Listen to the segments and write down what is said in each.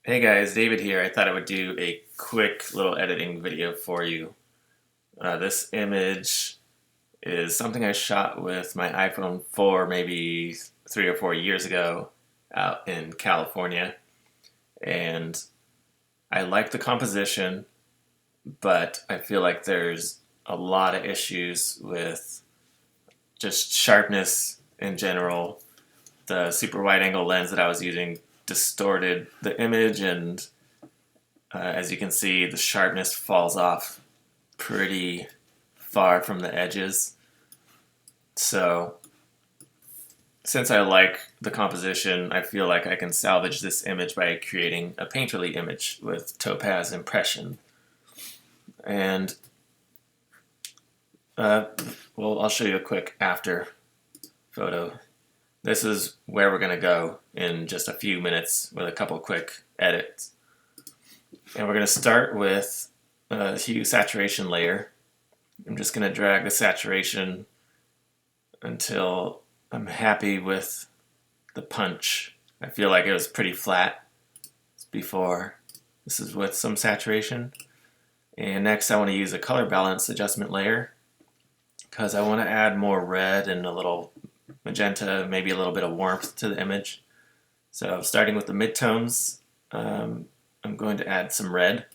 Hey guys, David here. I thought I would do a quick little editing video for you. This image is something I shot with my iPhone 4 maybe 3 or 4 years ago out in California. And I like the composition, but I feel like there's a lot of issues with just sharpness in general. The super wide angle lens that I was using distorted the image, and as you can see, the sharpness falls off pretty far from the edges. So since I like the composition, I feel like I can salvage this image by creating a painterly image with Topaz Impression. And I'll show you a quick after photo. This is where we're going to go in just a few minutes with a couple quick edits. And we're going to start with a hue saturation layer. I'm just going to drag the saturation until I'm happy with the punch. I feel like it was pretty flat before. This is with some saturation. And next I want to use a color balance adjustment layer because I want to add more red and a little magenta, maybe a little bit of warmth to the image. So starting with the midtones, I'm going to add some red.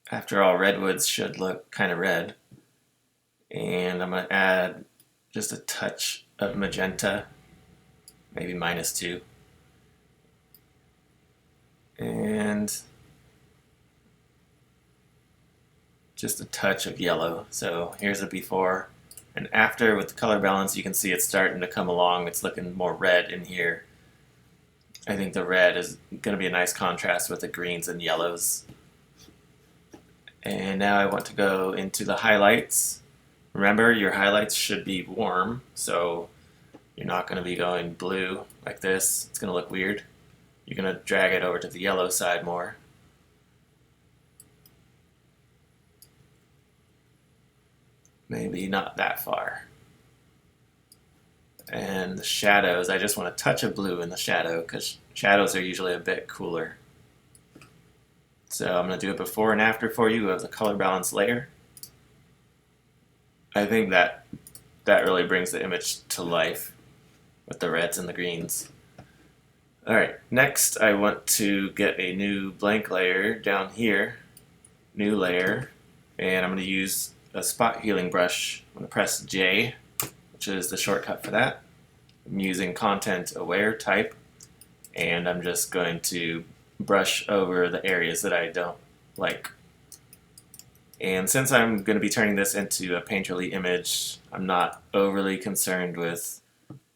After all, redwoods should look kind of red. And I'm going to add just a touch of magenta, maybe -2. And just a touch of yellow. So here's a before and after with the color balance. You can see it's starting to come along. It's looking more red in here. I think the red is going to be a nice contrast with the greens and yellows. And now I want to go into the highlights. Remember, your highlights should be warm, so you're not going to be going blue like this. It's going to look weird. You're going to drag it over to the yellow side more. Maybe not that far. And the shadows, I just want a touch of blue in the shadow because shadows are usually a bit cooler. So I'm going to do a before and after for you of the color balance layer. I think that really brings the image to life with the reds and the greens. Alright, next I want to get a new blank layer down here. New layer. And I'm going to use a spot healing brush. I'm going to press J, which is the shortcut for that. I'm using content aware type, and I'm just going to brush over the areas that I don't like. And since I'm going to be turning this into a painterly image, I'm not overly concerned with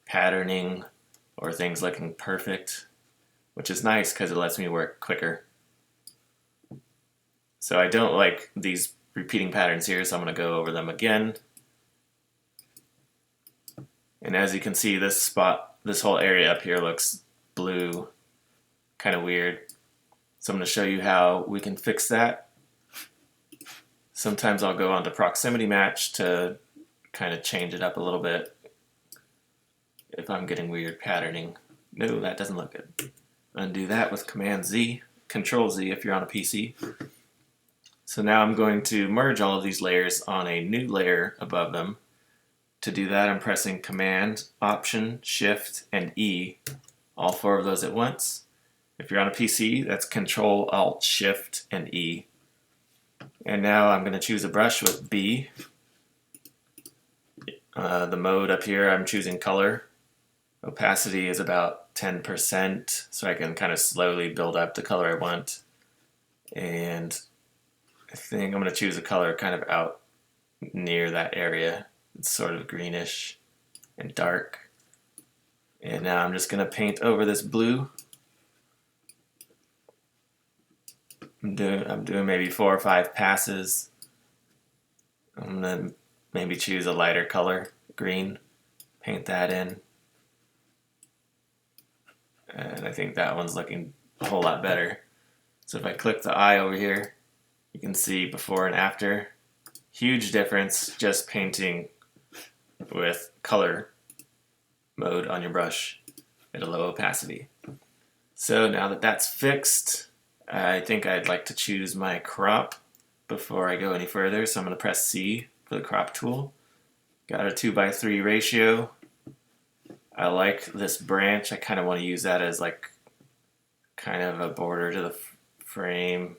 patterning or things looking perfect, which is nice because it lets me work quicker. So I don't like these repeating patterns here, so I'm going to go over them again. And as you can see, this spot, this whole area up here looks blue, kind of weird. So I'm going to show you how we can fix that. Sometimes I'll go on to proximity match to kind of change it up a little bit if I'm getting weird patterning. No, that doesn't look good. Undo that with Command Z, Control Z if you're on a PC. So now I'm going to merge all of these layers on a new layer above them. To do that, I'm pressing Command, Option, Shift, and E, all 4 of those at once. If you're on a PC, that's Control, Alt, Shift, and E. And now I'm going to choose a brush with B. The mode up here, I'm choosing color. Opacity is about 10%, so I can kind of slowly build up the color I want. And I think I'm going to choose a color kind of out near that area. It's sort of greenish and dark. And now I'm just going to paint over this blue. I'm doing maybe 4 or 5 passes. I'm going to maybe choose a lighter color, green, paint that in. And I think that one's looking a whole lot better. So if I click the eye over here, you can see before and after. Huge difference just painting with color mode on your brush. at a low opacity. So now that that's fixed, I think I'd like to choose my crop before I go any further. So I'm going to press C for the crop tool. Got a 2:3 ratio. I like this branch. I kind of want to use that as like kind of a border to the frame.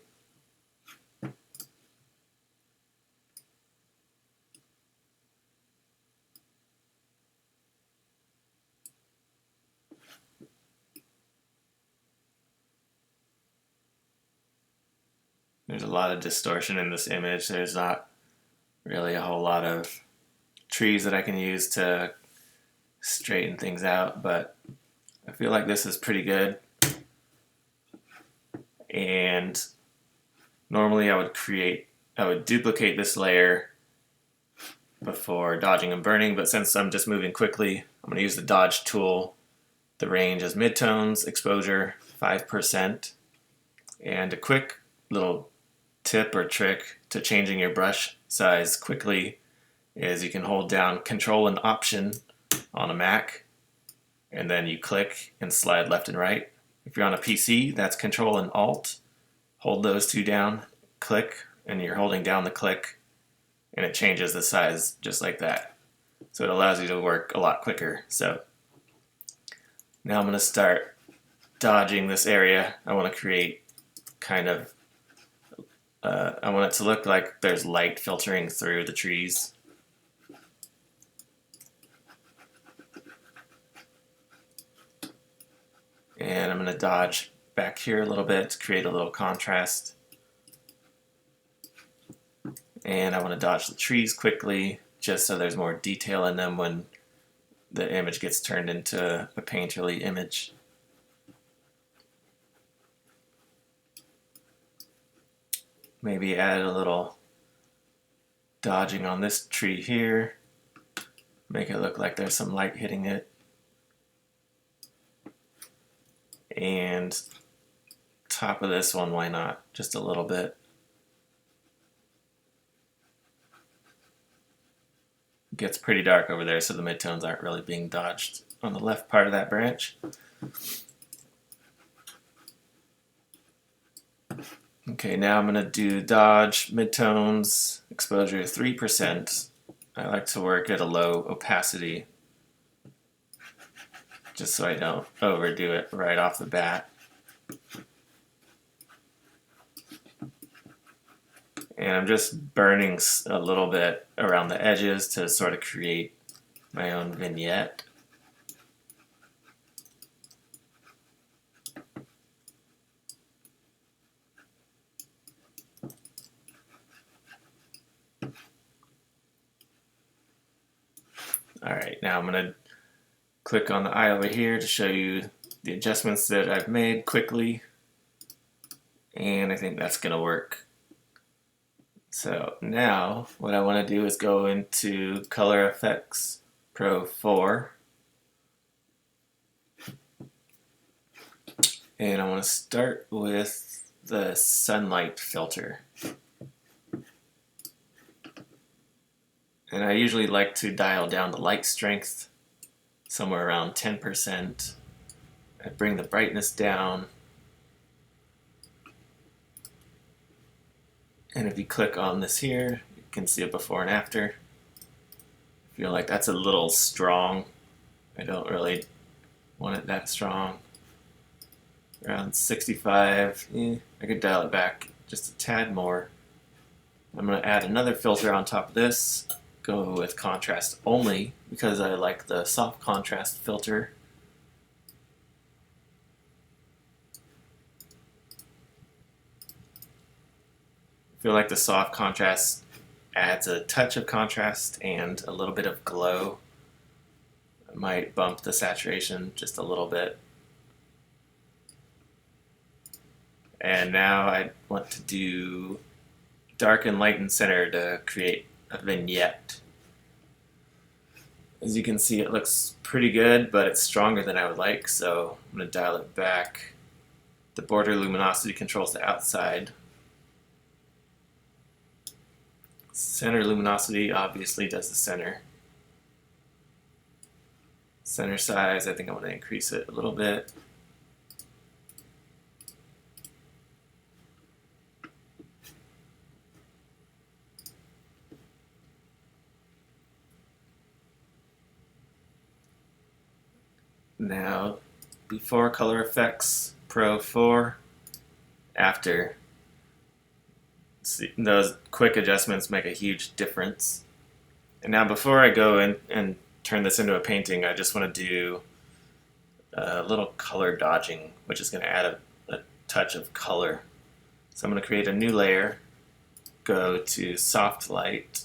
There's a lot of distortion in this image. There's not really a whole lot of trees that I can use to straighten things out, but I feel like this is pretty good. And normally I would duplicate this layer before dodging and burning, but since I'm just moving quickly, I'm going to use the dodge tool. The range is midtones, exposure 5%, and a quick little tip or trick to changing your brush size quickly is you can hold down Control and Option on a Mac, and then you click and slide left and right. If you're on a PC, that's Control and Alt. Hold those two down, click, and you're holding down the click, and it changes the size just like that. So it allows you to work a lot quicker. So now I'm going to start dodging this area. I want to create kind of I want it to look like there's light filtering through the trees. And I'm going to dodge back here a little bit to create a little contrast. And I want to dodge the trees quickly just so there's more detail in them when the image gets turned into a painterly image. Maybe add a little dodging on this tree here. Make it look like there's some light hitting it. And top of this one, why not? Just a little bit. It gets pretty dark over there, so the midtones aren't really being dodged on the left part of that branch. Okay, now I'm going to do dodge, midtones, exposure 3%. I like to work at a low opacity just so I don't overdo it right off the bat. And I'm just burning a little bit around the edges to sort of create my own vignette. Alright, now I'm going to click on the eye over here to show you the adjustments that I've made quickly. And I think that's going to work. So now what I want to do is go into Color Effects Pro 4. And I want to start with the sunlight filter. And I usually like to dial down the light strength somewhere around 10%. I bring the brightness down. And if you click on this here, you can see it before and after. I feel like that's a little strong. I don't really want it that strong. Around 65, I could dial it back just a tad more. I'm going to add another filter on top of this. Go with contrast only because I like the soft contrast filter. I feel like the soft contrast adds a touch of contrast and a little bit of glow. I might bump the saturation just a little bit. And now I want to do dark and light and center to create a vignette. As you can see, it looks pretty good, but it's stronger than I would like, so I'm going to dial it back. The border luminosity controls the outside. Center luminosity obviously does the center. Center size, I think I want to increase it a little bit. Now, before color effects, Pro 4, after. See, those quick adjustments make a huge difference. And now before I go in and turn this into a painting, I just want to do a little color dodging, which is going to add a touch of color. So I'm going to create a new layer, go to soft light.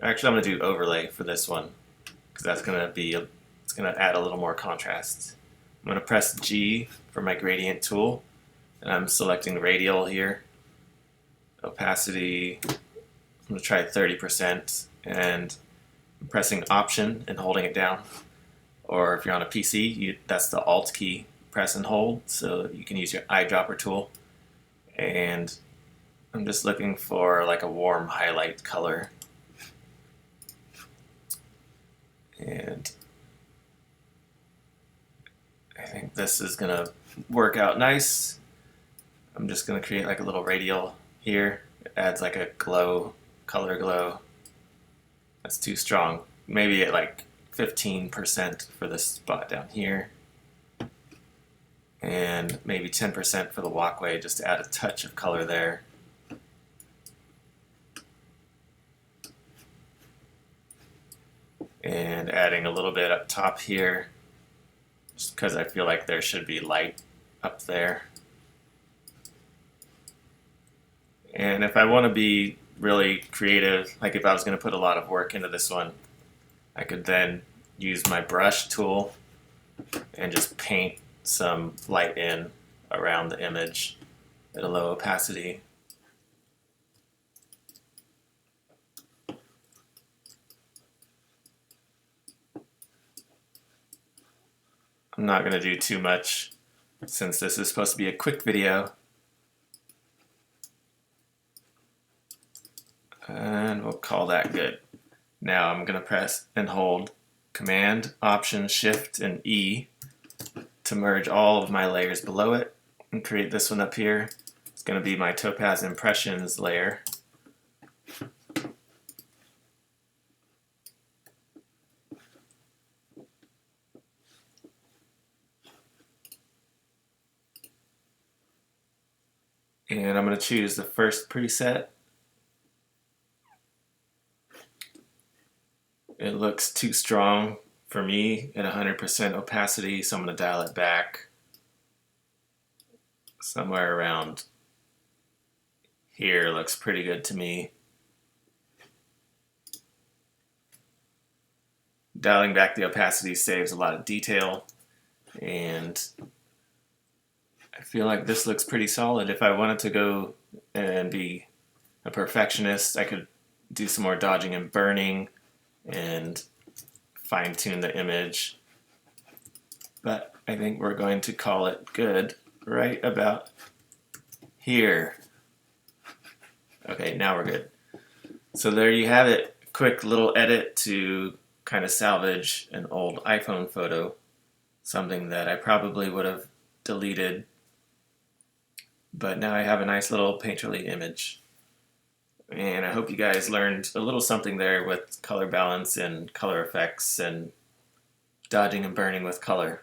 Actually, I'm going to do overlay for this one because that's going to be it's going to add a little more contrast. I'm going to press G for my gradient tool, and I'm selecting radial here. Opacity, I'm going to try 30%, and I'm pressing Option and holding it down. Or if you're on a PC, that's the Alt key, press and hold, so you can use your eyedropper tool. And I'm just looking for like a warm highlight color. And I think this is going to work out nice. I'm just going to create like a little radial here. It adds like a glow, color glow. That's too strong. Maybe at like 15% for this spot down here. And maybe 10% for the walkway, just to add a touch of color there. And adding a little bit up top here, just because I feel like there should be light up there. And if I want to be really creative, like if I was going to put a lot of work into this one, I could then use my brush tool and just paint some light in around the image at a low opacity. I'm not going to do too much since this is supposed to be a quick video. And we'll call that good. Now I'm going to press and hold Command, Option, Shift, and E to merge all of my layers below it and create this one up here. It's going to be my Topaz Impressions layer. And I'm going to choose the first preset. It looks too strong for me at 100% opacity, so I'm going to dial it back somewhere around here. Looks pretty good to me. Dialing back the opacity saves a lot of detail, and I feel like this looks pretty solid. If I wanted to go and be a perfectionist, I could do some more dodging and burning and fine-tune the image. But I think we're going to call it good right about here. Okay, now we're good. So there you have it. Quick little edit to kind of salvage an old iPhone photo. Something that I probably would have deleted. But now I have a nice little painterly image. And I hope you guys learned a little something there with color balance and color effects and dodging and burning with color.